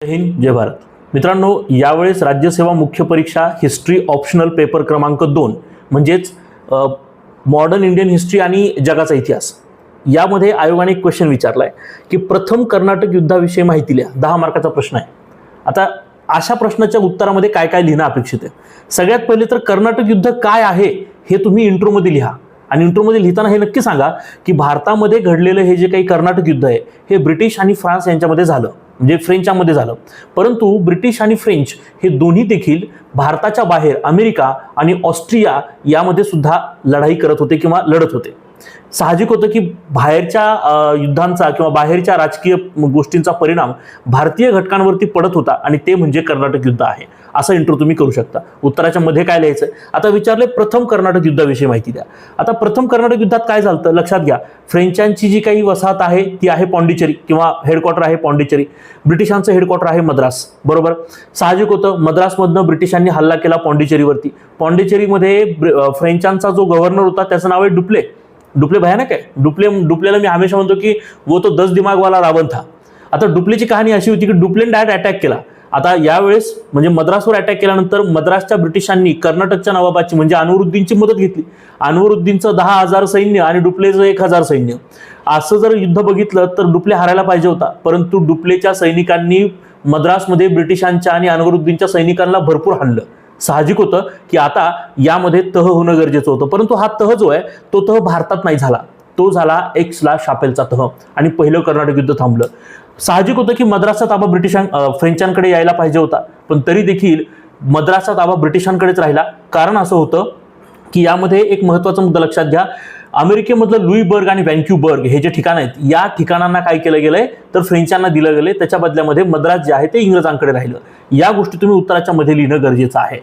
जय हिंद, जय भारत. मित्रांनो, यावेळेस राज्यसेवा मुख्य परीक्षा हिस्ट्री ऑप्शनल पेपर क्रमांक 2 म्हणजेच मॉडर्न इंडियन हिस्ट्री आणि जगाचा इतिहास यामध्ये आयोगाने एक क्वेश्चन विचारलाय की प्रथम कर्नाटक युद्धाविषयी माहिती लिहा. 10 मार्काचा प्रश्न आहे. आता अशा प्रश्नाच्या उत्तरामध्ये काय काय लिहिणं अपेक्षित आहे. सगळ्यात पहिले तर कर्नाटक युद्ध काय आहे हे तुम्ही इंट्रोमध्ये लिहा. आणि इंट्रोमध्ये लिहिताना हे नक्की सांगा की भारतामध्ये घडलेलं हे जे काही कर्नाटक युद्ध आहे हे ब्रिटिश आणि फ्रान्स यांच्यामध्ये झालं, म्हणजे फ्रेंचामध्ये झालं. परंतु ब्रिटिश आणि फ्रेंच हे दोन्ही देखील भारताच्या बाहेर अमेरिका आणि ऑस्ट्रिया यामध्ये सुद्धा लढाई करत होते किंवा लढत होते. साहजिक होतं की बाहेरच्या युद्धांचा किंवा बाहेरच्या राजकीय गोष्टींचा परिणाम भारतीय घटकांवरती पडत होता आणि ते म्हणजे कर्नाटक युद्ध आहे. असं इंट्रो तुम्ही करू शकता. उत्तराच्या मध्ये काय लिहायचं. आता विचारले प्रथम कर्नाटक युद्धाविषयी माहिती द्या. आता प्रथम कर्नाटक युद्धात काय झालं लक्षात घ्या. फ्रेंचांची जी काही वसाहत आहे ती आहे पॉंडिचेरी किंवा हेडक्वार्टर आहे पॉंडिचेरी. ब्रिटिशांचं हेडक्वार्टर आहे मद्रास. बरोबर. साहजिक होतं मद्रासमधनं ब्रिटिशांनी हल्ला केला पॉंडिचेरीवरती. पॉंडिचेरीमध्ये फ्रेंचांचा जो गव्हर्नर होता त्याचं नाव आहे डुप्ले. डुप्ले भयानक आहे. डुप्लेला मी हमेशा म्हणतो की वो तो 10 दिमाग वाला रावण था. आता डुप्लेची कहाणी अशी होती की डुप्लेने डायरेक्ट अटॅक केला. आता यावेळेस म्हणजे मद्रासवर अटॅक केल्यानंतर मद्रासच्या ब्रिटिशांनी कर्नाटकच्या नवाबाची म्हणजे अनवरुद्दीनची मदत घेतली. अनवरुद्दीनचं 10,000 सैन्य आणि डुप्लेचं 1,000 सैन्य. असं जर युद्ध बघितलं तर डुप्ले हारायला पाहिजे होता. परंतु डुप्लेच्या सैनिकांनी मद्रासमध्ये ब्रिटिशांच्या आणि अनवरुद्दीनच्या सैनिकांना भरपूर हाणलं. साहजिक होतं की आता यामध्ये तह होणं गरजेचं होतं. परंतु हा तह जो आहे तो तह भारतात नाही झाला. तो झाला एक्सला शापेलचा तह आणि पहिलं कर्नाटक युद्ध थांबलं. साहजिक होतं की मद्रासचा ताबा फ्रेंचांकडे यायला पाहिजे होता. पण तरी देखील मद्रासचा ताबा ब्रिटिशांकडेच राहिला. कारण असं होतं की यामध्ये एक महत्त्वाचा मुद्दा लक्षात घ्या. अमेरिकेमधलं लुईबर्ग आणि व्हँक्यूबर्ग हे जे ठिकाण आहेत या ठिकाणांना काय केलं गेलंय तर फ्रेंचांना दिलं गेलंय. त्याच्या बदल्यामध्ये मद्रास जे आहे ते इंग्रजांकडे राहिलं. या गोष्टी तुम्ही उत्तराच्या मध्ये लिहिणं गरजेचं आहे.